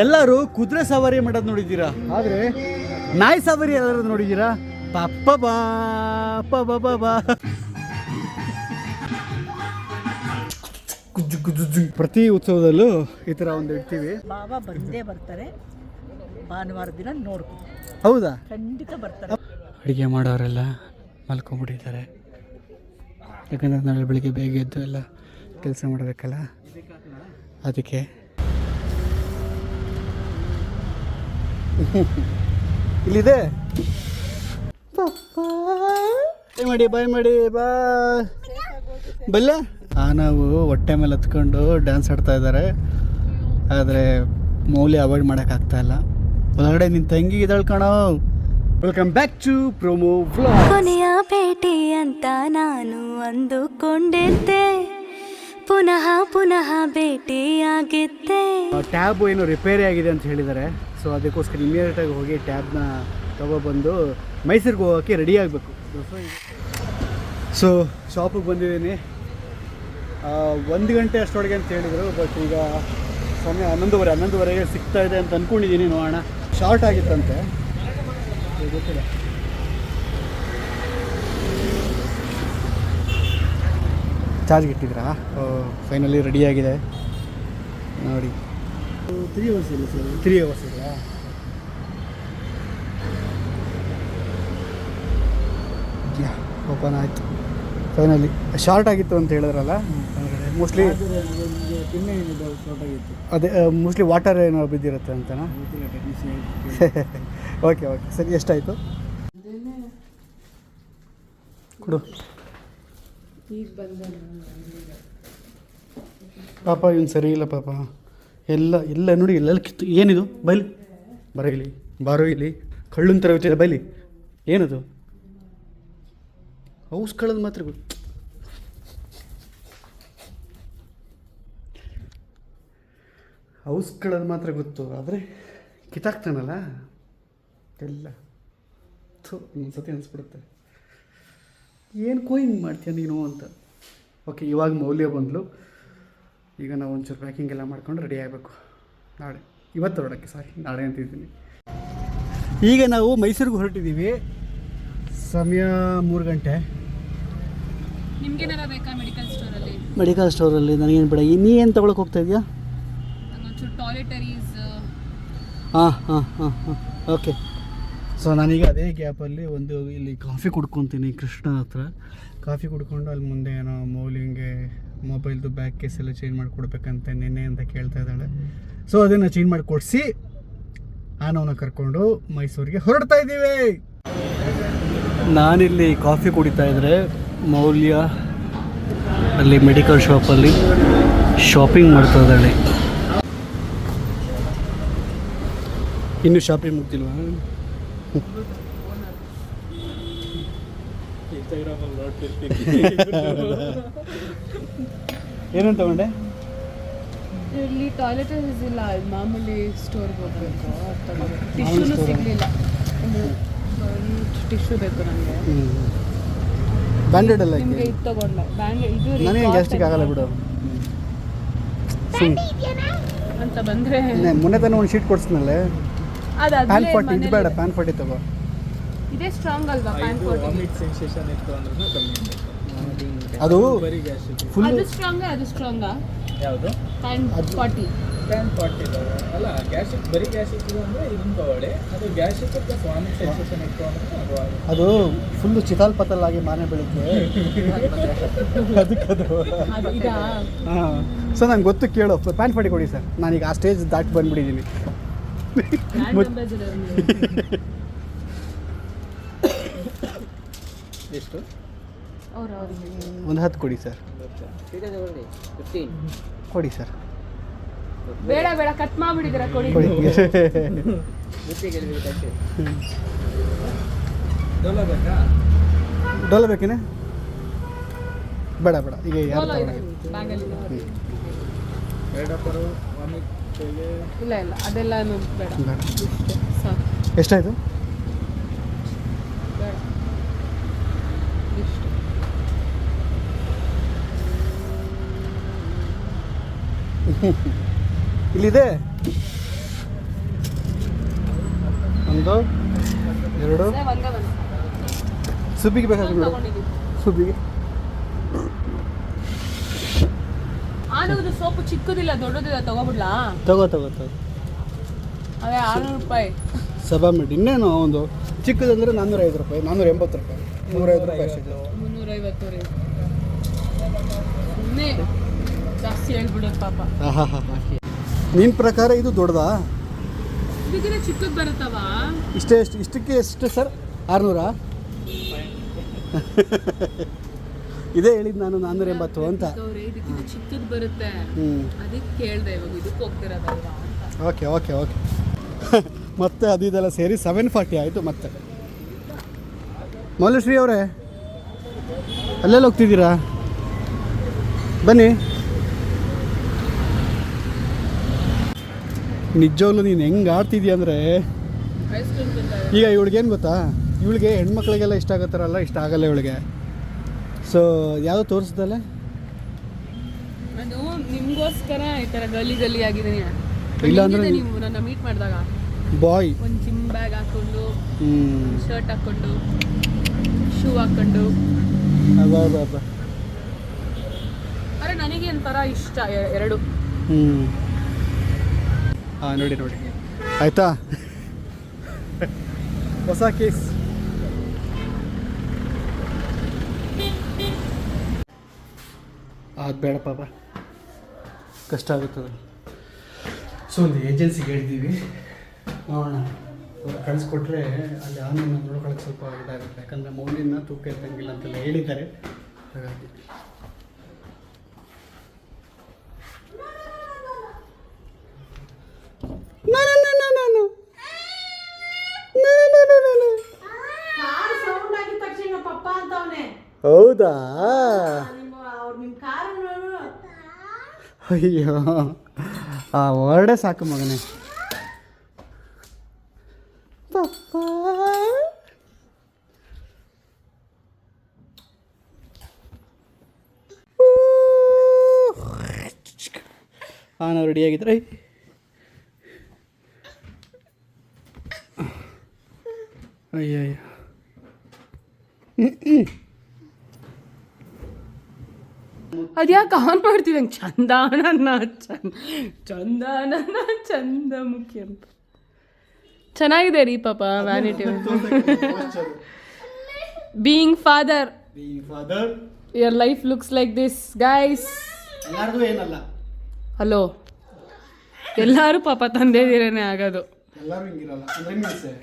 ಎಲ್ಲರೂ ಕುದುರೆ ಸವಾರಿ ಮಾಡೋದು ನೋಡಿದ್ದೀರಾ, ಆದರೆ ನಾಯಿ ಸವಾರಿ ಎಲ್ಲರೂ ನೋಡಿದ್ದೀರಾ? ಪಪ್ಪ ಬಾ ಪಪ್ಪ ಬಾ. ಪ್ರತಿ ಉತ್ಸವದಲ್ಲೂ ಈ ಥರ ಒಂದು ಇಡ್ತೀವಿ. ಬಾಬಾ ಬಂದೇ ಬರ್ತಾರೆ, ಭಾನುವಾರ ದಿನ ನೋಡ್ಕೊ. ಹೌದಾ? ಖಂಡಿತ ಬರ್ತಾರೆ. ಅಡುಗೆ ಮಾಡೋರೆಲ್ಲ ಮಲ್ಕೊಂಡ್ಬಿಟ್ಟಿದ್ದಾರೆ, ಯಾಕಂದರೆ ನಾಳೆ ಬೆಳಿಗ್ಗೆ ಬೇಗ ಎದ್ದು ಎಲ್ಲ ಕೆಲಸ ಮಾಡಬೇಕಲ್ಲ, ಅದಕ್ಕೆ. ಇಲ್ಲಿದೆ, ಬಾಯ್ ಮಾಡಿ ಬಾಯ್ ಮಾಡಿ ಬಾ ಬಲ್ಲ. ನಾವು ಹೊಟ್ಟೆ ಮೇಲೆ ಹತ್ಕೊಂಡು ಡ್ಯಾನ್ಸ್ ಆಡ್ತಾ ಇದ್ದಾರೆ, ಆದರೆ ಮೌಲ್ಯ ಅವಾಯ್ಡ್ ಮಾಡೋಕ್ಕಾಗ್ತಾಯಿಲ್ಲ. ಒಳಗಡೆ ನಿನ್ನ ತಂಗಿ ಇದ್ದಾಳೆ ಕಣೋ. Welcome back to promo vlog. ಕೊನೆಯ ಭೇಟಿ ಅಂತ ನಾನು ಅಂದುಕೊಂಡಿದ್ದೆ, ಪುನಃ ಪುನಃ ಭೇಟಿಯಾಗಿದ್ದೆ. ಟ್ಯಾಬ್ ಏನು ರಿಪೇರಿ ಆಗಿದೆ ಅಂತ ಹೇಳಿದ್ದಾರೆ, ಸೊ ಅದಕ್ಕೋಸ್ಕರ ಇಮಿಡಿಯೇಟಾಗಿ ಹೋಗಿ ಟ್ಯಾಬ್ನ ತಗೊಬಂದು ಮೈಸೂರಿಗೆ ಹೋಗೋಕ್ಕೆ ರೆಡಿ ಆಗಬೇಕು. ಸೊ ಶಾಪಿಗೆ ಬಂದಿದ್ದೀನಿ, 1 ಗಂಟೆ ಅಷ್ಟೊಳಗೆ ಅಂತ ಹೇಳಿದರು, ಬಟ್ ಈಗ ಸಮಯ 11:30 ಸಿಗ್ತಾ ಇದೆ ಅಂತ ಅಂದ್ಕೊಂಡಿದ್ದೀನಿ. ನೋಡೋಣ, ಶಾರ್ಟ್ ಆಗಿತ್ತಂತೆ, ಗೊತ್ತಿಲ್ಲ. ಚಾರ್ಜ್ ಇಟ್ಟಿದ್ರಾ? ಫೈನಲಿ ರೆಡಿಯಾಗಿದೆ ನೋಡಿ. 3 ಅವರ್ಸ್ ಇಲ್ಲ ಸರ್? 3 ಅವರ್ಸ್ ಇಲ್ಲ. ಓಪನ್ ಆಯಿತು ಫೈನಲಿ. ಶಾರ್ಟ್ ಆಗಿತ್ತು ಅಂತ ಹೇಳಿದ್ರಲ್ಲ, ಮೋಸ್ಟ್ಲಿ ಅದೇ ಮೋಸ್ಟ್ಲಿ ವಾಟರ್ ಏನೋ ಬಿದ್ದಿರುತ್ತೆ ಅಂತನಾ? ಓಕೆ ಓಕೆ ಸರಿ. ಎಷ್ಟಾಯಿತು ಕೊಡು. ಪಾಪ ಇವನು ಸರಿ ಇಲ್ಲ ಪಾಪ. ಎಲ್ಲ ನೋಡಿ, ಎಲ್ಲ ಕಿತ್ತು. ಏನಿದು? ಬೈಲಿ ಬರೋ ಇಲ್ಲಿ, ಬಾರೋ ಇಲ್ಲಿ. ಕಳ್ಳನ ಥರ ಹೋಗ್ತಿದೆ, ಬೈಲಿ. ಏನದು? ಹೌಸ್ ಕಳ್ಳದ ಮಾತ್ರ ಗೊತ್ತು. ಹೌಸ್ ಕಳ್ಳದ ಮಾತ್ರ ಗೊತ್ತು, ಆದರೆ ಕಿತ್ತಾಕ್ತಾನಲ್ಲ ಎಲ್ಲ. ಒಂದ್ಸತಿ ಅನಿಸ್ಬಿಡುತ್ತೆ, ಏನು ಹಿಂಗೆ ಮಾಡ್ತೀಯ ನೀನು ಅಂತ. ಓಕೆ, ಇವಾಗ ಮೌಲ್ಯ ಬಂದಳು. ಈಗ ನಾವು ಒಂಚೂರು ಪ್ಯಾಕಿಂಗ್ ಎಲ್ಲ ಮಾಡ್ಕೊಂಡು ರೆಡಿ ಆಗಬೇಕು ನಾಳೆ. ಇವತ್ತು ಹೊರಡೋಕ್ಕೆ, ಸಾರಿ ನಾಳೆ ಅಂತಿದ್ದೀನಿ. ಈಗ ನಾವು ಮೈಸೂರಿಗೆ ಹೊರಟಿದ್ದೀವಿ, ಸಮಯ 3 ಗಂಟೆ. ನಿಮ್ಗೇನಾರ ಬೇಕಾ ಮೆಡಿಕಲ್ ಸ್ಟೋರಲ್ಲಿ? ನನಗೇನು ಬೇಡ. ನೀ ಏನು ತೊಗೊಳಕ್ಕೆ ಹೋಗ್ತಾ ಇದೆಯಾ? ಟಾಯ್ಲೆಟರೀಸ್. ಹಾಂ ಓಕೆ. ಸೊ ನಾನೀಗ ಅದೇ ಗ್ಯಾಪಲ್ಲಿ ಇಲ್ಲಿ ಕಾಫಿ ಕುಡ್ಕೊತೀನಿ ಕೃಷ್ಣ ಹತ್ರ. ಕಾಫಿ ಕುಡ್ಕೊಂಡು ಅಲ್ಲಿ ಮುಂದೆ ಏನೋ ಮೌಲ್ಯಂಗೆ ಮೊಬೈಲ್ದು ಬ್ಯಾಕ್ ಕೇಸ್ ಎಲ್ಲ ಚೇಂಜ್ ಮಾಡಿ ಕೊಡ್ಬೇಕಂತೆ ನಿನ್ನೆ ಅಂತ ಕೇಳ್ತಾ ಇದ್ದಾಳೆ. ಸೊ ಅದನ್ನು ಚೇಂಜ್ ಮಾಡಿ ಕೊಡಿಸಿ ಆನವನ್ನ ಕರ್ಕೊಂಡು ಮೈಸೂರಿಗೆ ಹೊರಡ್ತಾ ಇದ್ದೀವಿ. ನಾನಿಲ್ಲಿ ಕಾಫಿ ಕುಡಿತಾ ಇದ್ದರೆ ಮೌಲ್ಯ ಅಲ್ಲಿ ಮೆಡಿಕಲ್ ಶಾಪಲ್ಲಿ ಶಾಪಿಂಗ್ ಮಾಡ್ತಾ ಇದ್ದಾಳೆ. ಇನ್ನೂ ಶಾಪಿಂಗ್ ಮುಗ್ದಿಲ್ವಾ? ಏನೇನು ತಗೊಂಡೆ? ಇಲ್ಲಿ ಟಾಯ್ಲೆಟರೀಸ್ ಇಲ್ಲ, ಮಾಮೂಲಿ ಸ್ಟೋರ್ಗೆ ಹೋಗ್ಬೇಕು. ಟಿಶ್ಯೂನು ಸಿಗಲಿಲ್ಲ, ಟಿಶ್ಯೂ ಬೇಕು ನನಗೆ. ಬ್ಯಾಂಡೆಡ್ ಎಲ್ಲ ನಿಮಗೆ ಇದು ತಗೊಂಡೆ. ಇದು ನನಗೆ ಗ್ಯಾಸ್ಟ್ರಿಕ್ ಆಗಲ್ಲ ಬಿಡು. ಅಂತ ಬಂದರೆ ಮೊನ್ನೆ ತಾನೇ ಒಂದು ಶೀಟ್ ಕೊಡ್ಸ್ನಲ್ಲೇ, ಪ್ಯಾನ್ 40. ಇದು ಬೇಡ, ಪ್ಯಾನ್ 40 ತಗೋ. ಇದೇ ಸ್ಟ್ರಾಂಗ್ ಅಲ್ವಾ ಪ್ಯಾನ್ 40? ಅದು ಫುಲ್ ಅದು ಸ್ಟ್ರಾಂಗಾ? ಯಾವುದು? ಪ್ಯಾನ್ 40 ಅಲ್ಲ, ಗ್ಯಾಸ್ಟ್ರಿಕ್ ಬರೀ ಗ್ಯಾಸ್ಟ್ರಿಕ್ ಅಂದರೆ ಇದನ್ನು ತಗೊಳ್ಳಿ. ಅದು ಗ್ಯಾಸ್ಟ್ರಿಕ್ ಪ್ಲಸ್ ವಾಮಿಟ್ ಸೆನ್ಸೇಷನ್ ಇತ್ತು ಅಂದರೆ ಅದು ಫುಲ್ಲು ಚಿತಾಲ್ ಪತಲ್ ಆಗಿ ಮಾನೆ ಬೆಳಿಗ್ಗೆ ಅದಕ್ಕದು. ಹಾಂ, ಸೊ ನಂಗೆ ಗೊತ್ತು, ಕೇಳು. ಪ್ಯಾನ್ 40 ಕೊಡಿ ಸರ್. ನಾನೀಗ ಆ ಸ್ಟೇಜ್ ದಾಟಿ ಬಂದುಬಿಟ್ಟಿದ್ದೀನಿ. ಎಷ್ಟು? ಒಂದು 10 ಕೊಡಿ ಸರ್. ಕೊಡಿ ಸರ್. ಬೇಡ ಕಟ್ ಮಾಡಿಬಿಡಿದ್ರ, ಕೊಡಿ. ಡೋಲ ಬೇಕೇನೆ? ಬೇಡ ಈಗ ಯಾರು ಇಲ್ಲ ಅದೆಲ್ಲ ಬೇಡ. ಎಷ್ಟಾಯಿತು? ಬೇಡ ಇಷ್ಟು. ಇಲ್ಲಿದೆ ಒಂದು 2 ಒಂದೇ ಒಂದು ಸುಬ್ಬಿಗೆ ಬೇಕಾದ್ರೆ ಮೇಡಮ್ ತಗೊಂಡಿದ್ದೀವಿ. ಸುಬ್ಬಿಗೆ ಆನಗದು ಸೋಪು ಚಿಕ್ಕದಿಲ್ಲ ದೊಡ್ಡದಿಲ್ಲ ತಗೋಬಿಡ್ಲಾ? ತಗೋ ಅದೇ 600 ರೂಪಾಯಿ. ಸಭಾ ಮಾಡಿ ಇನ್ನೇನು ಒಂದು ಚಿಕ್ಕದಂದರೆ 405 ರೂಪಾಯಿ, 480 ರೂಪಾಯಿ, 150 ರೂಪಾಯಿ ಅಷ್ಟೇ. 350 ರೀ. ಸುಮ್ಮನೆ ಜಾಸ್ತಿ ಹೇಳ್ಬಿಡೋದು ಪಾಪ. ನಿನ್ನ ಪ್ರಕಾರ ಇದು ದೊಡ್ಡದಾ? ಇದಕ್ಕಿಂತ ಚಿಕ್ಕದು ಬರುತ್ತವ? ಇಷ್ಟಕ್ಕೆ ಎಷ್ಟು ಸರ್? 600? ಇದೇ ಹೇಳಿದ್ದು ನಾನು 480 ಅಂತ. ಇದಕ್ಕಿಂತ ಚಿಕ್ಕದು ಬರುತ್ತೆ, ಅದಕ್ಕೆ ಕೇಳಿದೆ. ಇವಾಗ ಇದಕ್ಕೆ ಹೋಗ್ತಿರೋದಲ್ವಾ ಅಂತ. ಓಕೆ ಮತ್ತೆ ಅದು ಇದೆಲ್ಲ ಸೇರಿ 740 ಆಯಿತು. ಮತ್ತೆ ಮೌಲಶ್ರೀ ಅವರೇ ಅಲ್ಲೆಲ್ಲ ಹೋಗ್ತಿದ್ದೀರಾ? ಬನ್ನಿ. ನಿಜವಾಗ್ಲೂ ನೀನು ಹೆಂಗೆ ಆಡ್ತಿದ್ದೀಯ ಅಂದರೆ, ಐಸ್ ಕ್ರೀಮ್ ತಿಂತಾರೆ. ಈಗ ಇವಳಿಗೇನು ಗೊತ್ತಾ, ಇವಳಿಗೆ ಹೆಣ್ಮಕ್ಳಿಗೆಲ್ಲ ಇಷ್ಟ ಆಗತ್ತಾರಲ್ಲ, ಇಷ್ಟ ಆಗಲ್ಲ ಇವಳಿಗೆ. ಸೊ ಯಾವುದೋ ತೋರಿಸ್ದಲ್ಲ, ಅದು ನಿಮಗೋಸ್ಕರ ಈ ಥರ ಗಲಿ ಆಗಿದ್ದೀನಿ. ಇಲ್ಲ ಅಂದರೆ ನೀವು ನನ್ನ ಮೀಟ್ ಮಾಡಿದಾಗ ಬಾಯ್ ಒಂದು ಜಿಮ್ ಬ್ಯಾಗ್ ಹಾಕ್ಕೊಂಡು, ಶರ್ಟ್ ಹಾಕ್ಕೊಂಡು, ಶೂ ಹಾಕ್ಕೊಂಡು, ಅಬ್ಬಾ ಅರೆ ನನಗೆ ಒಂಥರ ಇಷ್ಟ ಎರಡು. ಹಾಂ ನೋಡಿ ಆಯಿತಾ, ಹೊಸ ಕೇಸ್. ಅದು ಬೇಡ ಪಾಪ, ಕಷ್ಟ ಆಗುತ್ತದೆ. ಸೊ ಒಂದು ಏಜೆನ್ಸಿಗೆ ಹೇಳಿದ್ದೀವಿ, ನೋಡೋಣ. ಅವ್ರು ಕಳಿಸ್ಕೊಟ್ರೆ ಅಲ್ಲಿ ಆಮೇಲೆ ನೋಡ್ಕೊಳಕ್ಕೆ ಸ್ವಲ್ಪ ಇದಾಗುತ್ತೆ, ಯಾಕಂದರೆ ಮೌಲ್ಯನ ತೂಕ ಇರ್ತಂಗಿಲ್ಲ ಅಂತೆಲ್ಲ ಹೇಳಿದ್ದಾರೆ. ಹಾಗಾಗಿ ಹೌದಾ? ಅಯ್ಯೋ ಆ ವರ್ಡೇ ಸಾಕು ಮಗನೇ. ಪಪ್ಪ ನಾವು ರೆಡಿಯಾಗಿದ್ರೆ ಅಯ್ಯಯ್ಯ. ಅದ್ಯಾಕೆ ಆನ್ ಮಾಡ್ತೀವಿ ಹಂಗೆ? ಚಂದನ ಚಂದಮುಖಿ ಅಂತ ಚೆನ್ನಾಗಿದೆ ರೀ ಪಾಪ. Vanity being father, your life looks like this guys. ಎಲ್ಲರಿಗೂ ಏನಲ್ಲ, ಹಲೋ, ಎಲ್ಲರೂ ಪಾಪ ತಂದೆದಿರೇನೆ ಆಗೋದು. ಎಲ್ಲರೂ ಹಿಂಗಿರಲ್ಲ.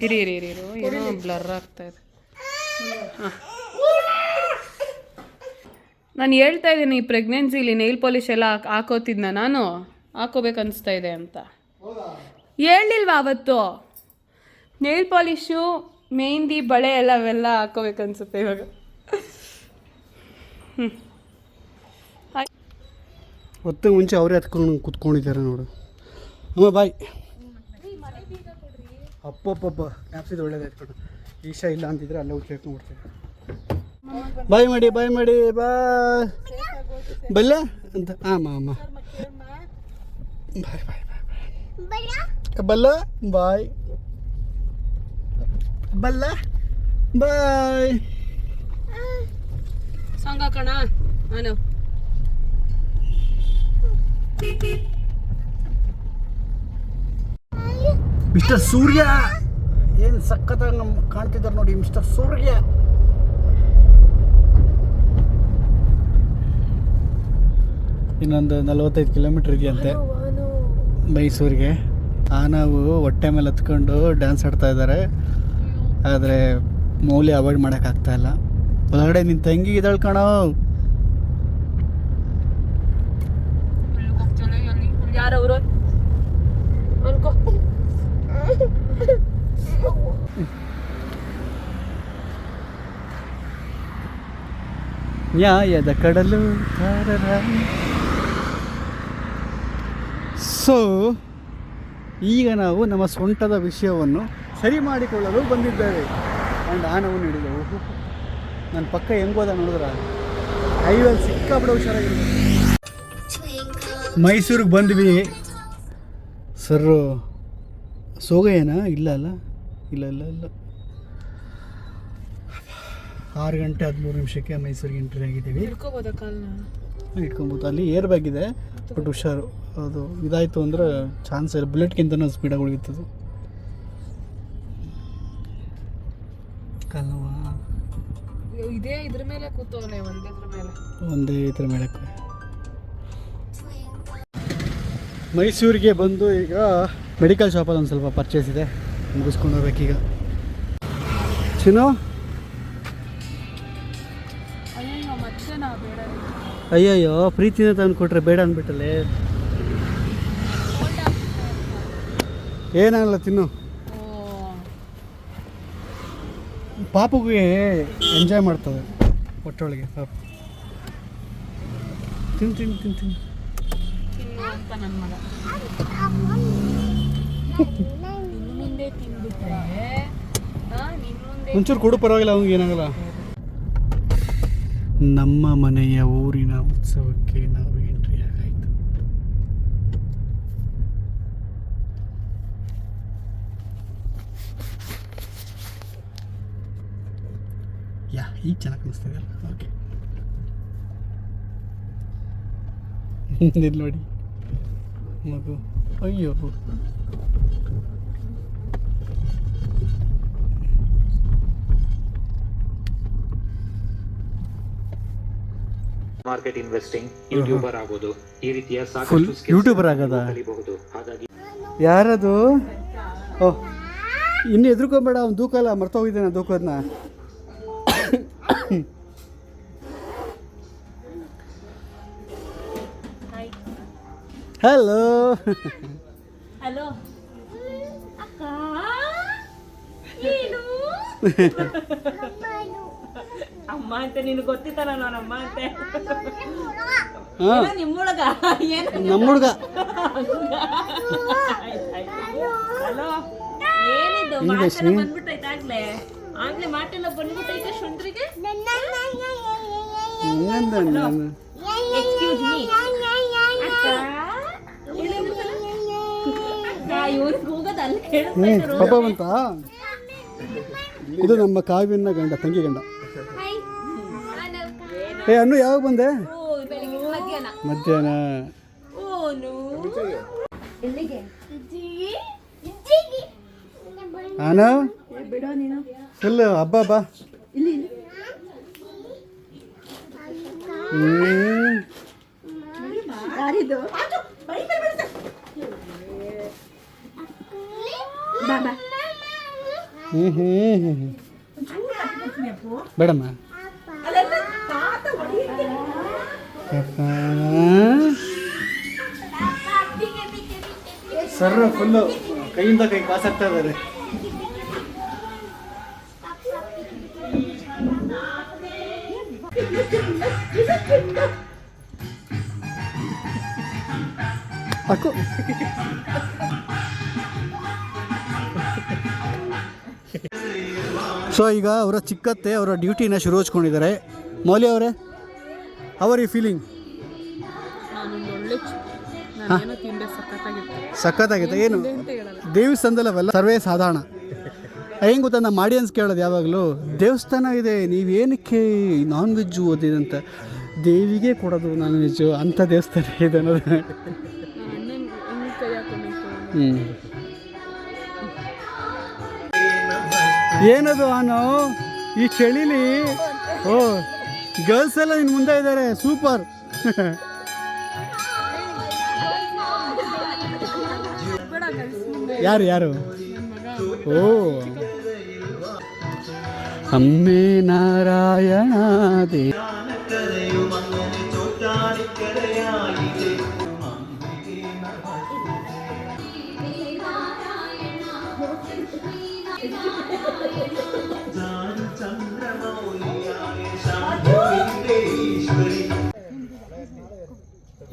ಇರಿ ಏನೋ ಬ್ಲರ್ ಆಗ್ತಾ ಇದೆ. ನಾನು ಹೇಳ್ತಾ ಇದ್ದೀನಿ, ಈ ಪ್ರೆಗ್ನೆನ್ಸಿಲಿ ನೈಲ್ ಪಾಲಿಶ್ ಎಲ್ಲ ಹಾಕೋತಿದ್ನ ನಾನು, ಹಾಕೋಬೇಕನ್ನಿಸ್ತಾ ಇದೆ ಅಂತ ಹೇಳಿಲ್ವಾ ಅವತ್ತು? ನೈಲ್ ಪಾಲಿಶು, ಮೆಹಂದಿ, ಬಳೆ ಎಲ್ಲ ಅವೆಲ್ಲ ಹಾಕೋಬೇಕನ್ಸುತ್ತೆ ಇವಾಗ. ಹೊತ್ತು ಮುಂಚೆ ಅವರೇ ಹತ್ಕೊಂಡು ಕುತ್ಕೊಂಡಿದ್ದಾರೆ ನೋಡು. ಅಮ್ಮ ಬಾಯ್. ಅಪ್ಪಪ್ಪಪ್ಪ ಜ್ಞಾಪಿಸಿದ ಒಳ್ಳೇದಾಯ್ತು ಕೊಡು. ಈಶಾ ಇಲ್ಲ ಅಂತಿದ್ರೆ ಅಲ್ಲೇ ಉಚ್ಚಾಡ್ಕೊಂಡ್ಬಿಡ್ತೇವೆ. ಬಾಯ್ ಮಾಡಿ ಬಾಯ್ ಬಲ್ಲ ಅಂತ. ಅಮ್ಮ ಬಾಯ್ ಬಲ್ಲ ಬಾಯ್ ಬಲ್ಲ ಬಾಯ್. ಸಾಂಗ್ ಹಾಕೋಣ ನಾನು. ಮಿಸ್ಟರ್ ಸೂರ್ಯ ಏನು ಸಖತ್ತಾಗಿ ನಮ್ಮ ಕಾಣ್ತಿದ್ದಾರೆ ನೋಡಿ. ಮಿಸ್ಟರ್ ಸೂರ್ಯ ಇನ್ನೊಂದು 45 ಕಿಲೋಮೀಟ್ರ್ ಇದೆಯಂತೆ ಮೈಸೂರಿಗೆ. ನಾವು ಹೊಟ್ಟೆ ಮೇಲೆ ಹತ್ಕೊಂಡು ಡ್ಯಾನ್ಸ್ ಆಡ್ತಾ ಇದ್ದಾರೆ, ಆದರೆ ಮೌಲ್ಯ ಅವಾಯ್ಡ್ ಮಾಡೋಕ್ಕಾಗ್ತಾಯಿಲ್ಲ. ಒಳಗಡೆ ನಿನ್ನ ತಂಗಿ ಇದ್ದಾಳೆ ಕಣೋ. ಯಾರವರು ಅನ್ಕೋ. ನ್ಯಾಯದ ಕಡಲು. ಸೊ ಈಗ ನಾವು ನಮ್ಮ ಸೊಂಟದ ವಿಷಯವನ್ನು ಸರಿ ಮಾಡಿಕೊಳ್ಳಲು ಬಂದಿದ್ದೇವೆ. ಆ್ಯಂಡ್ ಆನವನ್ನು ಹಿಡಿದೆವು. ನನ್ನ ಪಕ್ಕ ಹೆಂಗೋದ ನೋಡಿದ್ರ ಹೈವೇಲಿ ಸಿಕ್ಕಾಬಿಡ ಹುಷಾರಾಗಿರ್ಬೇಕು. ಮೈಸೂರಿಗೆ ಬಂದ್ವಿ ಸರ್. ಸೋಗಯ್ಯನಾ? ಇಲ್ಲ ಅಲ್ಲ, ಇಲ್ಲ ಇಲ್ಲ ಇಲ್ಲ 6 ಗಂಟೆ 13 ನಿಮಿಷಕ್ಕೆ ಮೈಸೂರಿಗೆ ಎಂಟ್ರಿ ಆಗಿದ್ದೀವಿ. ಹಿಡ್ಕೋಬೋದಾ ಕಾಲನ್ನ? ಇಟ್ಕೊಬೋದು. ಅಲ್ಲಿ ಏರ್ ಬ್ಯಾಗ್ ಇದೆ, ಬಟ್ ಹುಷಾರು, ಅದು ಇದಾಯಿತು ಅಂದರೆ ಚಾನ್ಸ್ ಇಲ್ಲ, ಬುಲೆಟ್ಗಿಂತನೂ ಸ್ಪೀಡಾಗಿ ಉಳಿಯುತ್ತದು. ಕಾಲು ಇದೇ ಇದ್ರ ಮೇಲೆ ಕೂತವನೆ, ಒಂದೇ ಇದ್ರ ಮೇಲೆ. ಮೈಸೂರಿಗೆ ಬಂದು ಈಗ ಮೆಡಿಕಲ್ ಶಾಪಲ್ಲಿ ಒಂದು ಸ್ವಲ್ಪ ಪರ್ಚೇಸ್ ಇದೆ, ಮುಗಿಸ್ಕೊಂಡು ಹೋಗ್ಬೇಕೀಗ. ಚಿನ್ನು ಮತ್ತೆ ನಾ ಬೇಡ. ಅಯ್ಯಯ್ಯೋ, ಪ್ರೀತಿನ ತಂದು ಕೊಟ್ರೆ ಬೇಡ ಅಂದ್ಬಿಟ್ಟಲ್ಲೇ. ಏನಾಗಲ್ಲ, ತಿನ್ನು. ಪಾಪುಗೆ ಎಂಜಾಯ್ ಮಾಡ್ತವೆ ಹೊಟ್ಟೊಳಗೆ. ಪಾಪ ತಿನ್ನು ತಿನ್ನು ತಿನ್ನು ತಿನ್ನು ಅಂತ ನನ್ನ ಮಗ. ನಿನ್ನ ಮುಂದೆ ತಿಂದ್ಬಿಟ್ರೆ ನಿನ್ನ ಮುಂದೆ ಒಂಚೂರು ಕೊಡು, ಪರವಾಗಿಲ್ಲ, ಅವ್ನಿಗೆ ಏನಾಗಲ್ಲ. ನಮ್ಮ ಮನೆಯ ಊರಿನ ಉತ್ಸವಕ್ಕೆ ನಾವು ಎಂಟ್ರಿ ಆಗಾಯಿತು. ಈಗ ಚೆನ್ನಾಗಿ ಅನಿಸ್ತದೆ ಅಲ್ಲ. ಓಕೆ, ಇಲ್ಲಿ ನೋಡಿ ಮಗು. ಅಯ್ಯೋ, ಮಾರ್ಕೆಟ್ ಇನ್ವೆಸ್ಟಿಂಗ್, ಯೂಟ್ಯೂಬರ್ ಆಗೋದು, ಈ ರೀತಿಯ ಫುಲ್ ಸಾಕಷ್ಟು ಯೂಟ್ಯೂಬರ್ ಆಗದ. ಕಲಿಬಹುದು. ಹಾಗಾಗಿ ಯಾರದು? ಓಹ್, ಇನ್ನು ಎದುರ್ಕೊಬೇಡ, ಅವ್ನು ದೂಕಲ್ಲ, ಮರ್ತೋಗಿದ್ದಾನೆ ದೂಕೋದನ್ನ. ಹಲೋ ಹಲೋ ಅಕ್ಕ, ಏನು ಅಮ್ಮ ಅಂತ ನಿನಗೆ ಗೊತ್ತಿತ್ತಲ್ಲ, ನಾನು ಅಮ್ಮ ಅಂತೆ. ಹಾಂ, ನಿಮ್ಮೊಳಗ ಏನು ನಮ್ಮ ಹುಡುಗ. ಹಲೋ, ಏನಿದು ಮಾತೆಲ್ಲ ಬಂದ್ಬಿಟ್ಟೈತೆ? ಆಗ್ಲೇ ಮಾತೆಲ್ಲ ಬಂದ್ಬಿಟ್ಟೈತೆ ಶುಂಠರಿಗೆ. ಎಕ್ಸ್ಕ್ಯೂಸ್ ಮೀ ಇವ್ರಿಗೆ ಹೋಗೋದು ಅಲ್ಲಿ ಕೇಳಿಸ್ತಾ ಪಾಪ ಬಂತ. ಇದು ನಮ್ಮ ಕಾವ್ಯನ ಗಂಡ, ತಂಗಿ ಗಂಡ. ಏ ಅನ್ನು ಯಾವಾಗ ಬಂದೆ? ಮಧ್ಯಾಹ್ನ. ಆನ ಫುಲ್ ಹಬ್ಬ ಬಾ. ಬೇಡಮ್ಮ. ಸರ್ ಫುಲ್ಲು ಕೈಯಿಂದ ಕೈ ಕಾಸಾಗ್ತಾ ಇದ್ದಾರೆ. ಹಾಕು. ಸೊ ಈಗ ಅವರ ಚಿಕ್ಕತ್ತೆ ಅವರ ಡ್ಯೂಟಿನ ಶುರು ಹಚ್ಕೊಂಡಿದ್ದಾರೆ. ಮೌಲ್ಯ ಅವರೇ, ಅವರ್ ಯು ಫೀಲಿಂಗ್? ನಾನೊಂದು ಒಳ್ಳೆ ನಾನೇನೋ ತಿಂದೆ, ಸಖತ್ತಾಗಿತ್ತು. ಸಖತ್ತಾಗಿತ್ತು. ಏನು ದೇವಸ್ಥಾನದಲ್ಲಿ ಅವೆಲ್ಲ ಸರ್ವೇ ಸಾಧಾರಣ. ಹೆಂಗೆ ಗೊತ್ತಾ, ನಮ್ಮ ಆಡಿಯನ್ಸ್ ಕೇಳೋದು ಯಾವಾಗಲೂ, ದೇವಸ್ಥಾನ ಇದೆ, ನೀವೇನಕ್ಕೆ ನಾನ್ ವೆಜ್ಜು ಓದಿದಂತ, ದೇವಿಗೆ ಕೊಡೋದು ನಾನ್ ವೆಜ್ಜು ಅಂಥ ದೇವಸ್ಥಾನ ಇದೆ ಅನ್ನೋದು. ಏನದು ಆನು ಈ ಚಳಿಲಿ? ಓ, ಗರ್ಲ್ಸ್ ಎಲ್ಲ ಇನ್ನು ಮುಂದೆ ಇದ್ದಾರೆ, ಸೂಪರ್. ಯಾರು ಯಾರು? ಓ, ಅಮ್ಮೆ ನಾರಾಯಣ ದೇ.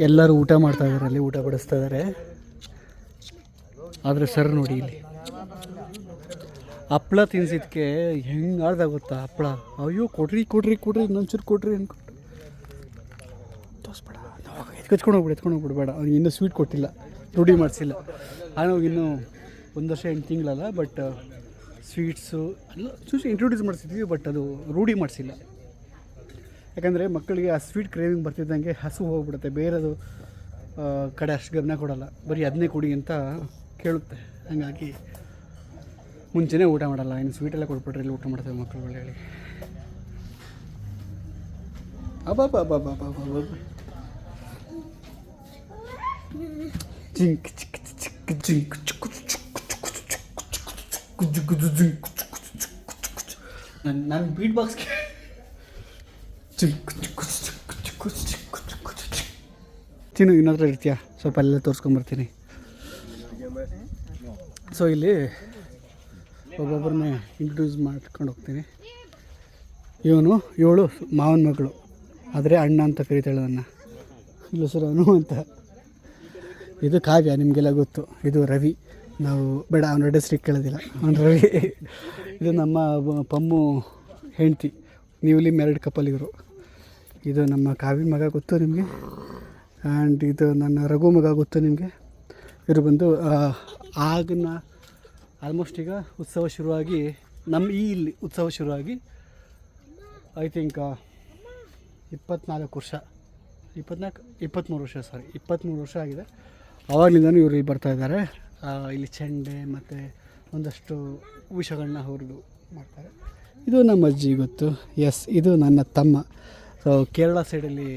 ಎಲ್ಲರೂ ಊಟ ಮಾಡ್ತಾ ಇದ್ದಾರೆ, ಅಲ್ಲಿ ಊಟ ಬಡಿಸ್ತಾ ಇದ್ದಾರೆ. ಆದರೆ ಸರ್ ನೋಡಿ ಇಲ್ಲಿ ಹಪ್ಪಳ ತಿನ್ಸಿದ್ಕೆ ಹೆಂಗೆ ಆಡ್ದ ಗೊತ್ತಾ ಹಪ್ಪಳ. ಅಯ್ಯೋ ಕೊಡ್ರಿ ಕೊಡ್ರಿ ಕೊಡ್ರಿ, ಇನ್ನೊಂಚೂರು ಕೊಡ್ರಿ ಅಂದ್ಕೊಂಡು ತೋರಿಸ್ಬೇಡ, ಎತ್ಕೊಂಡು ಬೇಡ. ಅವ್ನಿಗೆ ಇನ್ನೂ ಸ್ವೀಟ್ ಕೊಟ್ಟಿಲ್ಲ, ರೂಢಿ ಮಾಡಿಸಿಲ್ಲ. ಇನ್ನೂ 1 ವರ್ಷ 8 ತಿಂಗಳಲ್ಲ, ಬಟ್ ಸ್ವೀಟ್ಸು ಎಲ್ಲ ಚೂಸಿ ಇಂಟ್ರೊಡ್ಯೂಸ್ ಮಾಡಿಸಿದ್ವಿ, ಬಟ್ ಅದು ರೂಢಿ ಮಾಡಿಸಿಲ್ಲ. ಯಾಕಂದರೆ ಮಕ್ಕಳಿಗೆ ಆ ಸ್ವೀಟ್ ಕ್ರೇವಿಂಗ್ ಬರ್ತಿದ್ದಂಗೆ ಹಸು ಹೋಗ್ಬಿಡುತ್ತೆ, ಬೇರೆದು ಕಡೆ ಅಷ್ಟು ಗಮನ ಕೊಡೋಲ್ಲ, ಬರೀ ಅದನ್ನೇ ಕೊಡಿ ಅಂತ ಕೇಳುತ್ತೆ. ಹಾಗಾಗಿ ಮುಂಚೆನೇ ಊಟ ಮಾಡಲ್ಲ, ಇನ್ನು ಸ್ವೀಟೆಲ್ಲ ಕೊಟ್ಬಿಟ್ರೆ ಇಲ್ಲಿ ಊಟ ಮಾಡ್ತೇವೆ ಮಕ್ಕಳುಗಳು ಹೇಳಿ. ಅಬ್ಬಬ್ಬಬ್ಬಬ್ಬಬ್ಬ ಜಿಂಕ್ ಚಿಕ್ ಚಿಕ್ ಜಿಂಕ್ ಚುಕ್ಕು ಚುಕ್ಕು ಚುಕ್ಕು ಚುಕ್ಕು ಚುಕ್ಕು ಜಿಂಕ್ ನಾನು ಬೀಟ್ ಬಾಕ್ಸ್ಗೆ ತಿನ್ನು ಇನ್ನೊಂದ್ರ ಇರ್ತೀಯ, ಸ್ವಲ್ಪ ಎಲ್ಲ ತೋರಿಸ್ಕೊಂಬರ್ತೀನಿ. ಸೊ ಇಲ್ಲಿ ಒಬ್ಬೊಬ್ಬರನ್ನೇ ಇಂಟ್ರೊಡ್ಯೂಸ್ ಮಾಡ್ಕೊಂಡು ಹೋಗ್ತೀನಿ. ಇವಳು ಮಾವನ ಮಗಳು, ಆದರೆ ಅಣ್ಣ ಅಂತ ಕರೀತಾಳೆ ನನ್ನ. ಇಲ್ಲ ಸರ್ ಅನು ಅಂತ. ಇದು ಕಾವ್ಯ, ನಿಮಗೆಲ್ಲ ಗೊತ್ತು. ಇದು ರವಿ, ನಾವು ಬೇಡ ಅವನ ಹೆಸರಿಗೆ ಕೇಳೋದಿಲ್ಲ, ಅವನು ರವಿ. ಇದು ನಮ್ಮ ಪಮ್ಮು ಹೆಂಡ್ತಿ, ನೀವಲ್ಲಿ ಮ್ಯಾರಿಡ್ ಕಪಲ್ ಇವರು. ಇದು ನಮ್ಮ ಕಾವ್ಯನ ಮಗ ಗೊತ್ತು ನಿಮಗೆ, ಆ್ಯಂಡ್ ಇದು ನನ್ನ ರಘು ಮಗ ಗೊತ್ತು ನಿಮಗೆ. ಇವರು ಬಂದು ಆಗನ್ನ ಆಲ್ಮೋಸ್ಟ್ ಈಗ ಉತ್ಸವ ಶುರುವಾಗಿ ಇಲ್ಲಿ ಉತ್ಸವ ಶುರುವಾಗಿ ಐ ಥಿಂಕ್ 23 ವರ್ಷ ಆಗಿದೆ. ಆವಾಗಲಿಂದನೂ ಇವರು ಇಲ್ಲಿ ಬರ್ತಾಯಿದ್ದಾರೆ. ಇಲ್ಲಿ ಚೆಂಡೆ ಮತ್ತು ಒಂದಷ್ಟು ವಿಷಯಗಳನ್ನ ಅವ್ರದ್ದು ಮಾಡ್ತಾರೆ. ಇದು ನಮ್ಮ ಅಜ್ಜಿ ಗೊತ್ತು. ಎಸ್, ಇದು ನನ್ನ ತಮ್ಮ. ಸೊ ಕೇರಳ ಸೈಡಲ್ಲಿ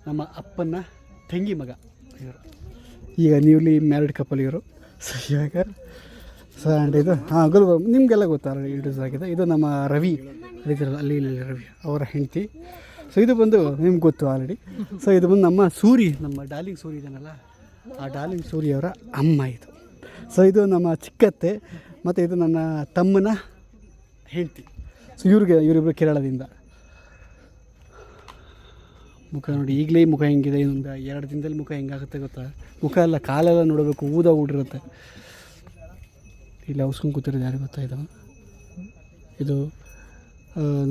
ನಮ್ಮ ಅಪ್ಪನ ತಂಗಿ ಮಗ ಇವರು. ಈಗ ನ್ಯೂಲಿ ಮ್ಯಾರಿಡ್ ಕಪಲ್ ಇವರು. ಸೊ ಇವಾಗ ಆ್ಯಂಡ್ ಇದು ಗುಲ್ಬರ್ಗ ನಿಮಗೆಲ್ಲ ಗೊತ್ತಾರ ಇಂಟ್ರೊಡ್ಯೂಸ್ ಆಗಿದೆ. ಇದು ನಮ್ಮ ರವಿ ಇದಿರಲ್ಲ ಅಲ್ಲಿ ರವಿ ಅವರ ಹೆಂಡತಿ. ಸೊ ಇದು ಬಂದು ನಿಮ್ಗೆ ಗೊತ್ತು ಆಲ್ರೆಡಿ. ಸೊ ಇದು ಬಂದು ನಮ್ಮ ಸೂರಿ, ನಮ್ಮ ಡಾರ್ಲಿಂಗ್ ಸೂರಿ ಇದನ್ನಲ್ಲ, ಆ ಡಾರ್ಲಿಂಗ್ ಸೂರಿಯವರ ಅಮ್ಮ ಇದು. ಸೊ ಇದು ನಮ್ಮ ಚಿಕ್ಕತ್ತೆ, ಮತ್ತು ಇದು ನನ್ನ ತಮ್ಮನ ಹೆಂಡತಿ. ಸೊ ಇವರಿಬ್ಬರು ಕೇರಳದಿಂದ. ಮುಖ ನೋಡಿ, ಈಗಲೇ ಮುಖ ಹೆಂಗಿದೆ, ಇನ್ನೊಂದು 2 ದಿನದಲ್ಲಿ ಮುಖ ಹೆಂಗಾಗುತ್ತೆ ಗೊತ್ತಾ? ಮುಖ ಎಲ್ಲ ಕಾಲೆಲ್ಲ ನೋಡಬೇಕು, ಊದಿರುತ್ತೆ. ಇಲ್ಲಿ ಔಸ್ಕೊಂಡು ಕೂತಿರೋದು ಯಾರು ಗೊತ್ತಾ? ಇದು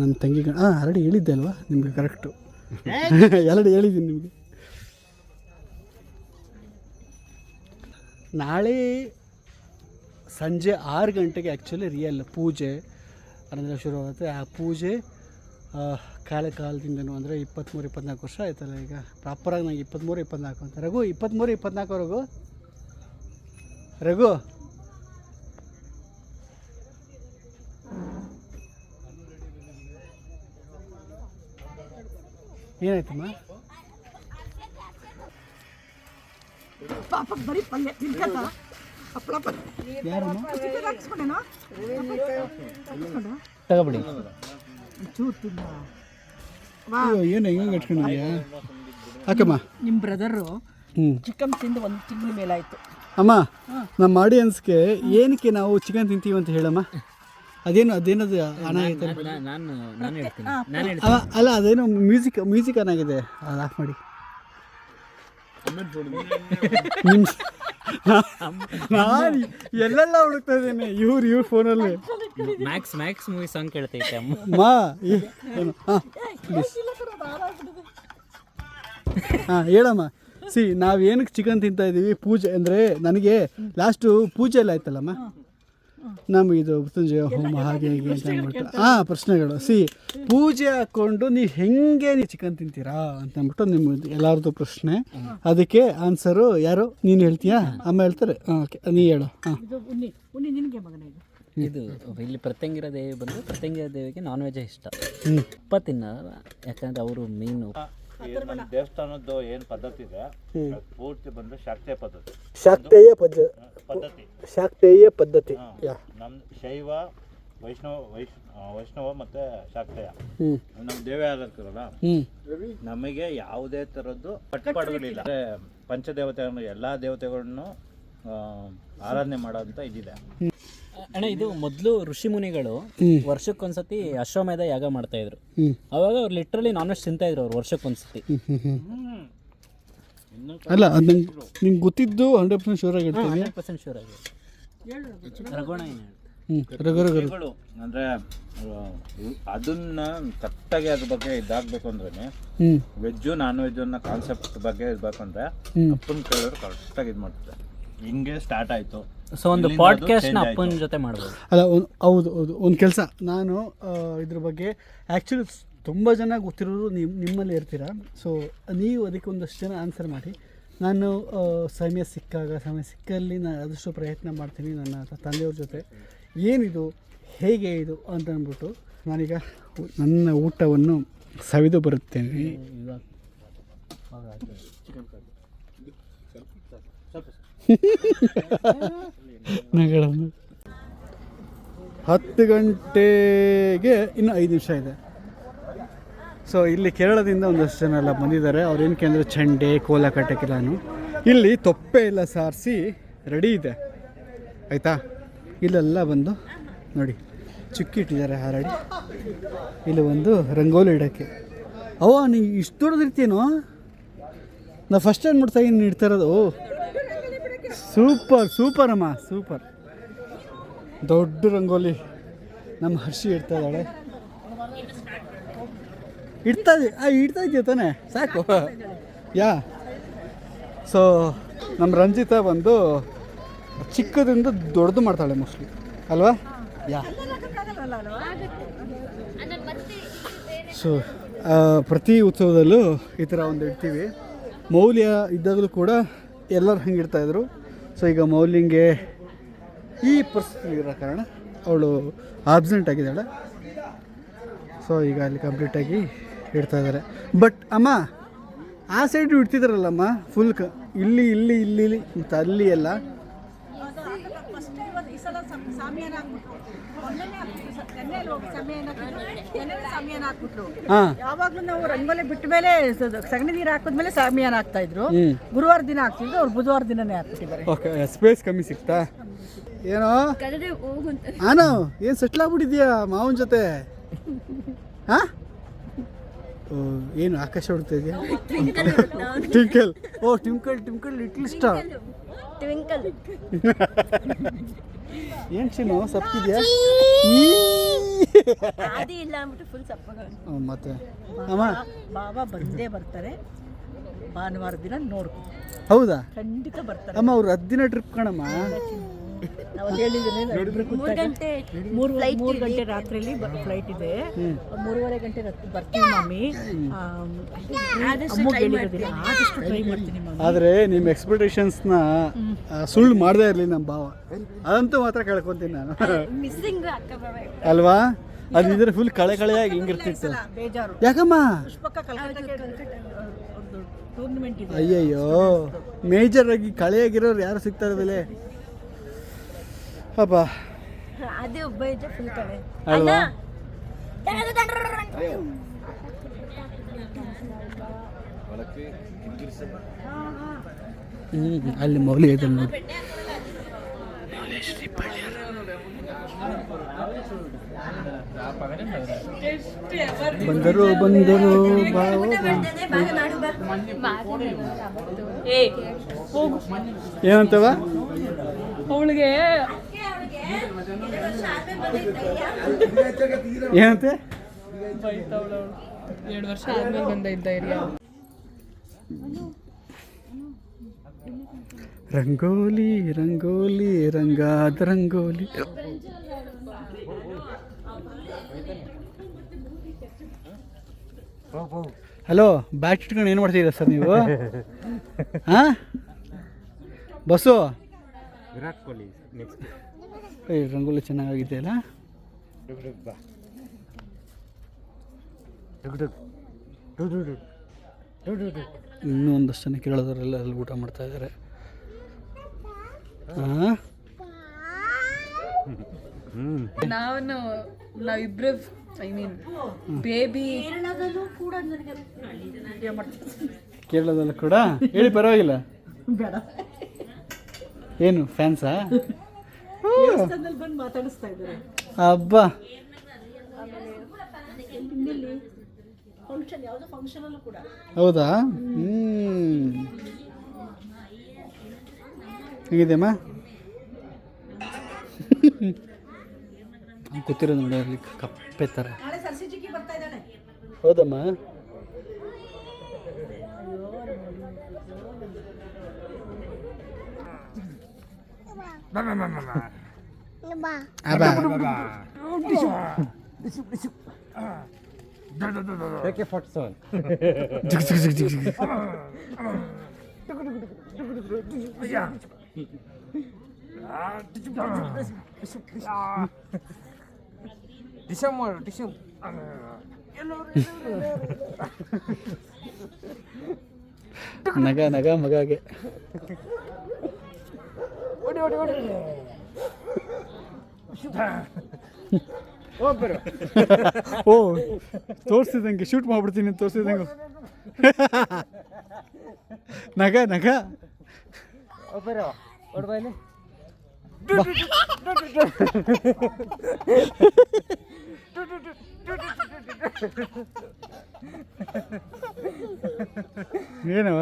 ನನ್ನ ತಂಗಿ ಆಲ್ರೆಡಿ ಹೇಳಿದ್ದೆ ಅಲ್ವಾ ನಿಮಗೆ? ಕರೆಕ್ಟು, ಆಲ್ರೆಡಿ ಹೇಳಿದ್ದೀನಿ ನಿಮಗೆ. ನಾಳೆ ಸಂಜೆ 6 ಗಂಟೆಗೆ ಆ್ಯಕ್ಚುಲಿ ರಿಯಲ್ ಪೂಜೆ ಅಂದರೆ ಶುರುವಾಗುತ್ತೆ. ಆ ಪೂಜೆ ಕಾಲದಿಂದನೂ ಅಂದರೆ 23-24 ವರ್ಷ ಆಯ್ತಲ್ಲ ಈಗ. ಪ್ರಾಪರಾಗಿ ನಂಗೆ 23-24 ಅಂತ. ರಘು 23-24 ರಘು ಏನಾಯ್ತಮ್ಮ? ಪಾಪ ಬರೀ ಪಲ್ಯ ತಿನ್ಕತ್ತ ಹಪ್ಪಳ ಯಾರಮ್ಮ? ತಗೊಬಿಡಿ. ಏನು ಹೆಂಗೆ ಇಟ್ಕೊಂಡಿದ್ಯಾ? ಹಾಕಮ್ಮ. ನಿಮ್ಮ ಬ್ರದರು ಹ್ಞೂ ಚಿಕನ್ ತಿಂದು 1 ತಿಂಗಳ ಮೇಲಾಯಿತು. ಅಮ್ಮ, ನಮ್ಮ ಆಡಿಯನ್ಸ್ಗೆ ಏನಕ್ಕೆ ನಾವು ಚಿಕನ್ ತಿಂತೀವಿ ಅಂತ ಹೇಳಮ್ಮ. ಅದೇನದು ಹಣ ಆಯ್ತು ಅಲ್ಲ, ಅದೇನೋ ಮ್ಯೂಸಿಕ್ ಆನಾಗಿದೆ, ಅದು ಆಫ್ ಮಾಡಿ. ನಾನು ಎಲ್ಲೆಲ್ಲ ಹುಡುಕ್ತಾ ಇದ್ದೇನೆ ಇವ್ರ ಫೋನಲ್ಲಿ. ಮ್ಯಾಕ್ಸ್ ಮೂವಿ ಸಾಂಗ್ ಕೇಳ್ತೈತೆ ಅಮ್ಮ. ಏನು? ಹಾಂ ಹೇಳಮ್ಮ. ನಾವೇನಕ್ಕೆ ಚಿಕನ್ ತಿಂತಾ ಇದ್ದೀವಿ? ಪೂಜೆ ಅಂದರೆ ನನಗೆ ಲಾಸ್ಟು ಪೂಜೆ ಎಲ್ಲ ಆಯ್ತಲ್ಲಮ್ಮ, ನಮಗೆ ಇದು ಮೃತ್ಯುಂಜಯ ಹೋಮ ಹಾಗೆ ಹೀಗೆ ಅಂತ ಅಂದ್ಬಿಟ್ಟು ಪ್ರಶ್ನೆಗಳು. ಪೂಜೆ ಹಾಕ್ಕೊಂಡು ನೀವು ಹೆಂಗೆ ನೀವು ಚಿಕನ್ ತಿಂತೀರಾ ಅಂತ ಅಂದ್ಬಿಟ್ಟು ನಿಮ್ಗೆ ಎಲ್ಲರದ್ದು ಪ್ರಶ್ನೆ. ಅದಕ್ಕೆ ಆನ್ಸರು ಯಾರು? ನೀನು ಹೇಳ್ತೀಯಾ? ಅಮ್ಮ ಹೇಳ್ತಾರೆ. ಓಕೆ, ನೀ ಹೇಳು. ನಿನಗೆ ಮಗನ ಇದು ಇಲ್ಲಿ ಪ್ರತ್ಯಂಗಿರ ದೇವಿ ಬಂದು ಪ್ರತ್ಯಂಗಿರ ದೇವಿಗೆ ನಾನ್ ವೆಜ್ ಇಷ್ಟ. ತುಪ್ಪ ತಿನ್ನಲ್ಲ, ಯಾಕಂದ್ರೆ ಅವರು ಮೀನು. ದೇವಸ್ಥಾನದ್ದು ಏನು ಪದ್ಧತಿ ಇದೆ ಪೂರ್ತಿ ಬಂದು ಶಾಕ್ತೇಯ ಪದ್ಧತಿ. ಶಾಕ್ತೇಯ ಪದ್ಧತಿ. ನಮ್ಮ ಶೈವ ವೈಷ್ಣವ ಮತ್ತೆ ಶಾಕ್ತೇಯ ನಮ್ಮ ದೇವಾಲಯರಲ್ಲ, ನಮಗೆ ಯಾವುದೇ ಥರದ್ದು ಕಟ್ಟುಪಾಡುಗಳಿಲ್ಲ. ಪಂಚದೇವತೆಗಳನ್ನು ಎಲ್ಲ ದೇವತೆಗಳನ್ನು ಆರಾಧನೆ ಮಾಡೋಂಥ ಇದಿದೆ. ಅಣ್ಣ, ಇದು ಮೊದಲು ಋಷಿ ಮುನಿಗಳು ವರ್ಷಕ್ಕೊಂದ್ಸತಿ ಅಶ್ವಮೇಧ ಯಾಗ ಮಾಡ್ತಾ ಇದ್ರು. ಅವಾಗ ಅವ್ರು ಲಿಟ್ರಲಿ ನಾನ್ ವೆಜ್ ತಿಂತಾ ಇದ್ರು ಅವ್ರು ವರ್ಷಕ್ಕೊಂದ್ಸತಿ. ಅಲ್ಲ, ಅದು ನಿಂಗೆ ಗೊತ್ತಿದ್ದು 100% ಶೂರ್ ಆಗಿ 100% ಶೂರ್ ಆಗಿ. ರಘೋಣ ಏನು ಋಷಿಗಳು ಅಂದ್ರೆ ಅದನ್ನ ಕರೆಕ್ಟಾಗಿ ಅದ್ರ ಬಗ್ಗೆ ಇದಾಗಬೇಕು ಅಂದ್ರೆ ವೆಜ್ಜು ನಾನ್ ವೆಜ್ ಅನ್ನೋ ಕಾನ್ಸೆಪ್ಟ್ ಬಗ್ಗೆ ಇರ್ಬೇಕಂದ್ರೆ ಅಪ್ಪನ ಕೇಳಿದ್ರು ಕರೆಕ್ಟಾಗಿ ಇದು ಮಾಡ್ತಾರೆ. ಹಿಂಗೆ ಸ್ಟಾರ್ಟ್ ಆಯಿತು. ಸೊ ಒಂದು ಪಾಡ್ಕಾಸ್ಟ್ನ ಅಪ್ಪನ ಜೊತೆ ಮಾಡ್ಬೋದು. ಅಲ್ಲ ಹೌದು ಒಂದು ಕೆಲಸ ನಾನು ಇದ್ರ ಬಗ್ಗೆ ಆ್ಯಕ್ಚುಲಿ ತುಂಬ ಜನ ಗೊತ್ತಿರೋರು ನಿಮ್ಮಲ್ಲಿ ಇರ್ತೀರ. ಸೊ ನೀವು ಅದಕ್ಕೆ ಒಂದಷ್ಟು ಜನ ಆನ್ಸರ್ ಮಾಡಿ. ನಾನು ಸಮಯ ಸಿಕ್ಕಲ್ಲಿ ನಾನು ಆದಷ್ಟು ಪ್ರಯತ್ನ ಮಾಡ್ತೀನಿ ನನ್ನ ತಂದೆಯವ್ರ ಜೊತೆ ಏನಿದು ಹೇಗೆ ಇದು ಅಂತ ಅಂದ್ಬಿಟ್ಟು ನಾನೀಗ ನನ್ನ ಊಟವನ್ನು ಸವಿದು ಬರುತ್ತೇನೆ. ನಗಳನ್ನು 10 ಗಂಟೆಗೆ ಇನ್ನು 5 ನಿಮಿಷ ಇದೆ. ಸೊ ಇಲ್ಲಿ ಕೇರಳದಿಂದ ಒಂದಷ್ಟು ಜನ ಎಲ್ಲ ಬಂದಿದ್ದಾರೆ. ಅವ್ರೇನಕ್ಕೆ ಅಂದರೆ ಚಂಡೆ ಕೋಲ ಕಟ್ಟಕ್ಕೆಲ್ಲಾನು ಇಲ್ಲಿ ತೊಪ್ಪೆ ಎಲ್ಲ ಸಾರಿಸಿ ರೆಡಿ ಇದೆ ಆಯಿತಾ. ಇಲ್ಲೆಲ್ಲ ಬಂದು ನೋಡಿ ಚುಕ್ಕಿ ಇಟ್ಟಿದ್ದಾರೆ ಹಾರಾಡಿ. ಇಲ್ಲಿ ಒಂದು ರಂಗೋಲಿ ಇಡೋಕ್ಕೆ. ನೀ ಇಷ್ಟು ದೊಡ್ಡದಿರ್ತೀನೋ ನಾ ಫಸ್ಟ್ ಟೈಮ್ ನೋಡ್ತಾ ಇನ್ನು ಇಡ್ತಾ ಇರೋದು. ಸೂಪರ್ ಅಮ್ಮ ಸೂಪರ್. ದೊಡ್ಡ ರಂಗೋಲಿ ನಮ್ಮ ಹರ್ಷಿ ಇಡ್ತಾ ಇದ್ದಾಳೆ. ಇಡ್ತಾ ಇದೆಯಾ ತಾನೆ ಸಾಕು ಯಾ. ಸೊ ನಮ್ಮ ರಂಜಿತಾ ಬಂದು ಚಿಕ್ಕದಿಂದ ದೊಡ್ಡದು ಮಾಡ್ತಾಳೆ ಮೋಸ್ಟ್ಲಿ ಅಲ್ವಾ ಯಾ. ಸೊ ಪ್ರತಿ ಉತ್ಸವದಲ್ಲೂ ಈ ಥರ ಒಂದು ಇಡ್ತೀವಿ. ಮೌಲ್ಯ ಇದ್ದಾಗಲೂ ಕೂಡ ಎಲ್ಲರೂ ಹಂಗೆ ಇಡ್ತಾಯಿದ್ರು. ಸೊ ಈಗ ಮೌಲ್ಯಂಗೆ ಈ ಪರಿಸ್ಥಿತಿ ಇರೋ ಕಾರಣ ಅವಳು ಆಬ್ಸೆಂಟ್ ಆಗಿದ್ದಾಳೆ. ಸೊ ಈಗ ಅಲ್ಲಿ ಕಂಪ್ಲೀಟಾಗಿ ಇಡ್ತಾಯಿದ್ದಾರೆ. ಬಟ್ ಅಮ್ಮ ಆ ಸೈಡು ಇಡ್ತಿದ್ದಾರಲ್ಲಮ್ಮ ಫುಲ್ ಇಲ್ಲಿ ಇಲ್ಲಿ ಇಲ್ಲಿ ಇಲ್ಲಿ ಮತ್ತು ಅಲ್ಲಿ ಎಲ್ಲ ಯಾವಾಗ್ಲೂ ನಾವು ರಂಗೋಲಿ ಬಿಟ್ಟ ಮೇಲೆ ಸಗಣಿ ನೀರು ಹಾಕಿದ್ಮೇಲೆ ಸಾಮಿಯಾನ ಹಾಕ್ತಾ ಇದ್ರು. ಗುರುವಾರ ದಿನ ಹಾಕ್ತಿದ್ರು, ಅವ್ರು ಬುಧವಾರ ದಿನನೇ ಹಾಕ್ಬಿಟ್ಟಿದ್ದಾರೆ. ಓಕೆ ಸ್ಪೇಸ್ ಕಮ್ಮಿ ಸಿಗ್ತಾ ಏನೋ ಆನೋ ಏನು ಸೆಟ್ಲ್ ಆಗ್ಬಿಟ್ಟಿದ್ಯಾ ಮಾವನ ಜೊತೆ? ಹಾಂ ಏನು ಆಕಾಶ ಹೊಡ್ತಾ ಇದೆಯಾ? ಟ್ವಿಂಕಲ್ ಟ್ವಿಂಕಲ್ ಲಿಟ್ಲ್ ಸ್ಟಾರ್ ಏನು ಚಿನ್ನು ಸಪ್ಪಿದ್ಯಾ? ಮತ್ತೆ ಅಮ್ಮ ಬಾಬಾ ಬಂದೇ ಬರ್ತಾರೆ ಭಾನುವಾರ ದಿನ ನೋಡ್ಕೊ. ಹೌದಾ? ಖಂಡಿತ ಬರ್ತಾರೆ ಅಮ್ಮ ಅವ್ರು 10 ದಿನ ಟ್ರಿಪ್ ಕಣಮ್ಮ. ಮೂರು ಗಂಟೆ ರಾತ್ರಿಯಲ್ಲಿ ಫ್ಲೈಟ್ ಇದೆ. 3:30 ಗಂಟೆ ಬರ್ತೀವಿ ಮಮ್ಮಿ. ಆದಷ್ಟು ಟ್ರೈ ಮಾಡ್ತೀನಿ ಮಮ್ಮಿ. ಆದರೆ ನಿಮ್ಮ ಎಕ್ಸ್ಪೆಕ್ಟೇಷನ್ಸ್ನ ಸುಳ್ಳು ಮಾಡದೇ ಇರಲಿ ನಮ್ಮ ಭಾವ. ಅದಂತೂ ಮಾತ್ರ ಕೇಳ್ಕೊತೀನಿ ನಾನು ಅಲ್ವಾ. ಅದಿದ್ರೆ ಫುಲ್ ಕಳೆಯಾಗಿ ಹಿಂಗಿರ್ತಿತ್ತು. ಬೇಜಾರು ಯಾಕಮ್ಮ? ಟೂರ್ನಮೆಂಟ್ ಇದೆ. ಅಯ್ಯಯ್ಯೋ ಮೇಜರ್ ಆಗಿ ಕಳೆಯಾಗಿರೋರು ಯಾರು ಸಿಗ್ತಾ ಇರೋದಿಲ್ಲ ಅಪ್ಪ. ಅದೇ ಒಬ್ಬ ಇದ್ದ ಫುಲ್ ಕಡೆ ಅಲ್ವಾ? ಅಲ್ಲಿ ಮೌಲಿ ಇದೆ ನೋಡಿ. ಬಂದರು ಬಾವ ಏನಂತವ ಅವಳಿಗೆ ಏನಂತೆ? 2 ವರ್ಷ ಆದ್ಮೇಲೆ ಬಂದ ಇದ್ದ ಏರಿಯಾ. ರಂಗೋಲಿ ರಂಗೋಲಿ ರಂಗಾದ ರಂಗೋಲಿ. ಹಲೋ ಬ್ಯಾಟ್ ಇಟ್ಕೊಂಡು ಏನು ಮಾಡ್ತಿದ್ದೀರಾ ಸರ್ ನೀವು? ಹಾಂ ಬಸ್ಸು ವಿರಾಟ್ ಕೊಹ್ಲಿ ರಂಗೋಲಿ ಚೆನ್ನಾಗಿದೆಯಲ್ಲ. ಇನ್ನೂ ಒಂದಷ್ಟು ಜನ ಕೇಳೋದರೆಲ್ಲ ಅಲ್ಲಿ ಊಟ ಮಾಡ್ತಾ ಇದ್ದಾರೆ. ನಾವಿಬ್ರು ಐ ಮೀನ್ ಬೇಬಿ ಕೇರಳದಲ್ಲೂ ಕೂಡ ಹೇಳಿ ಪರವಾಗಿಲ್ಲ. ಏನು ಫ್ಯಾನ್ಸಾ? ಬಂದು ಮಾತಾಡಿಸ್ತಾ ಇದ್ದಾರೆ. ಹಬ್ಬ ಫಂಕ್ಷನ್ ಯಾವುದೋ ಫಂಕ್ಷನ್ ಅಲ್ಲೂ ಕೂಡ. ಹೌದಾ? ಹೇಗಿದೆಯಮ್ಮ? ಕೂತಿರೋದು ನೋಡಿ ಅಲ್ಲಿ ಕಪ್ಪೆ ಥರ. ಹೌದಮ್ಮ? ನಗ ನಗ ಮಗಾಗೆ. ಓ ತೋರಿಸಿದಂಗೆ ಶೂಟ್ ಮಾಡ್ಬಿಡ್ತೀನಿ ತೋರಿಸಿದಂಗೆ. ನಗ ನಗ ಏನವ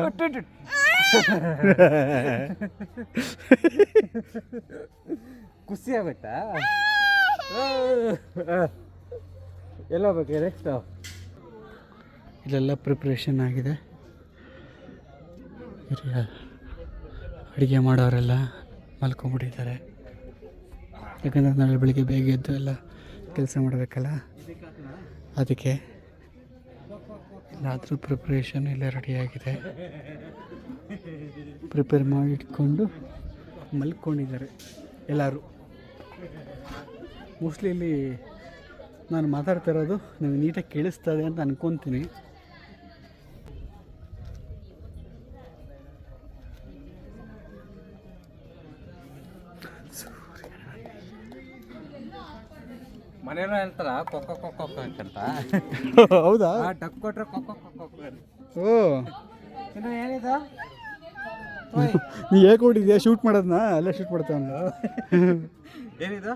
ಖುಷಿ ಆಗುತ್ತಾ? ಎಲ್ಲ ಬೇಕು ನೆಕ್ಸ್ಟ್. ಇಲ್ಲೆಲ್ಲ ಪ್ರಿಪ್ರೇಷನ್ ಆಗಿದೆ. ಅಡುಗೆ ಮಾಡೋರೆಲ್ಲ ಮಲ್ಕೊಂಡ್ಬಿಟ್ಟಿದ್ದಾರೆ. ಯಾಕಂದರೆ ನಾಳೆ ಬೆಳಿಗ್ಗೆ ಬೇಗ ಎದ್ದು ಎಲ್ಲ ಕೆಲಸ ಮಾಡಬೇಕಲ್ಲ, ಅದಕ್ಕೆ ಎಲ್ಲಾದರೂ ಪ್ರಿಪ್ರೇಷನ್ ಎಲ್ಲ ರೆಡಿಯಾಗಿದೆ. ಪ್ರಿಪೇರ್ ಮಾಡಿಟ್ಕೊಂಡು ಮಲ್ಕೊಂಡಿದ್ದಾರೆ ಎಲ್ಲರೂ. ಮೋಸ್ಟ್ಲಿ ಇಲ್ಲಿ ನಾನು ಮಾತಾಡ್ತಾ ಇರೋದು ನಿಮಗೆ ನೀಟಾಗಿ ಕೇಳಿಸ್ತದೆ ಅಂತ ಅನ್ಕೊತೀನಿ. ಮನೆಯಲ್ಲ ಹೇಳ್ತಾರ ಕೊಕ್ಕ ಕೊಕ್ಕ ಅಂತ. ಹೌದಾ? ಟಕ್ ಕೊಟ್ರೆ ಕೊಕ್ಕ ಕೊಕ್ಕ. ಓ ಇನ್ನು ಏನಿದೆ? ನೀ ಹೇಗೆ ಕೊಟ್ಟಿದ್ಯಾ ಶೂಟ್ ಮಾಡೋದನ್ನ? ಅಲ್ಲೇ ಶೂಟ್ ಮಾಡ್ತಾವ. ಏನಿದು?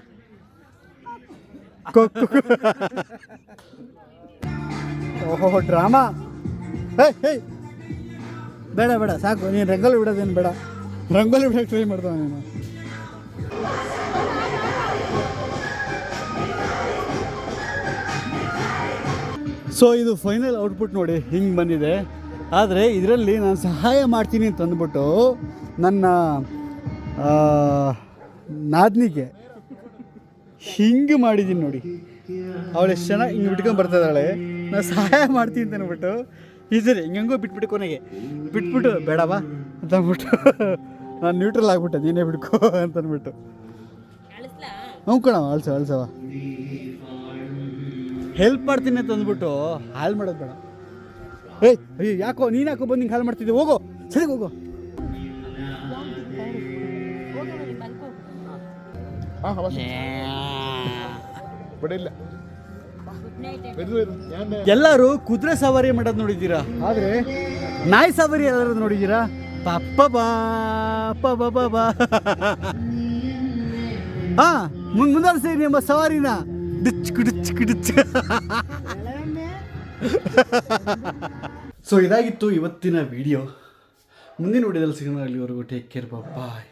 ಓಹೋ ಡ್ರಾಮಾ. ಹೇ ಹೇ ಬೇಡ ಬೇಡ ಸಾಕು. ನೀನು ರಂಗೋಲಿ ಬಿಡೋದೇನು ಬೇಡ. ರಂಗೋಲಿ ಬಿಡೋಕೆ ಟ್ರೈ ಮಾಡ್ತಾವ ನೀನು. ಸೊ ಇದು ಫೈನಲ್ ಔಟ್ಪುಟ್ ನೋಡಿ ಹಿಂಗೆ ಬಂದಿದೆ. ಆದರೆ ಇದರಲ್ಲಿ ನಾನು ಸಹಾಯ ಮಾಡ್ತೀನಿ ಅಂತ ಅಂದ್ಬಿಟ್ಟು ನನ್ನ ನಾದ್ನಿಗೆ ಹಿಂಗೆ ಮಾಡಿದ್ದೀನಿ ನೋಡಿ. ಅವಳು ಎಷ್ಟು ಚೆನ್ನಾಗಿ ಹಿಂಗೆ ಬಿಟ್ಕೊಂಡು ಬರ್ತಾಯಿದ್ದಾಳೆ. ನಾನು ಸಹಾಯ ಮಾಡ್ತೀನಿ ಅಂತ ಅಂದ್ಬಿಟ್ಟು ಈಸರಿ ಹಿಂಗಂಗೂ ಬಿಟ್ಬಿಟ್ಟು ಕೊನೆಗೆ ಬಿಟ್ಬಿಟ್ಟು ಬೇಡವಾ ಅಂತ ಅಂದ್ಬಿಟ್ಟು ನಾನು ನ್ಯೂಟ್ರಲ್ ಆಗಿಬಿಟ್ಟೆ, ನೀನೇ ಬಿಡ್ಕೋ ಅಂತ ಅಂದ್ಬಿಟ್ಟು. ಹ್ಞೂ ಕಣವ ಅಳ್ಸವ ಹೆಲ್ಪ್ ಮಾಡ್ತೀನಿ ಅಂತ ಅಂದ್ಬಿಟ್ಟು ಹಾಳು ಮಾಡೋದು ಬೇಡ. ಏಯ್ ಅಯ್ಯೋ ಯಾಕೋ ನೀನು ಯಾಕೋ ಬಂದು ಹಿಂಗೆ ಹಾಳು ಮಾಡ್ತಿದ್ದೆ? ಹೋಗೋ ಸರಿ ಹೋಗೋ. ಎಲ್ಲರೂ ಕುದುರೆ ಸವಾರಿ ಮಾಡೋದು ನೋಡಿದ್ದೀರಾ, ಆದರೆ ನಾಯಿ ಸವಾರಿ ಎಲ್ಲರೂ ನೋಡಿದ್ದೀರಾ? ಪಪ್ಪ ಬಾ ಬಾ ಬಾ ಬಾ. ಹಾಂ ಮುಂದುವರಿಸಿ ನಿಮ್ಮ ಸವಾರಿನ. ಸೊ ಇದಾಗಿತ್ತು ಇವತ್ತಿನ ವಿಡಿಯೋ. ಮುಂದಿನ ವಿಡಿಯೋದಲ್ಲಿ ಸಿಗೋಣ. ಅಲ್ಲಿವರೆಗೂ ಟೇಕ್ ಕೇರ್, ಬಾಯ್.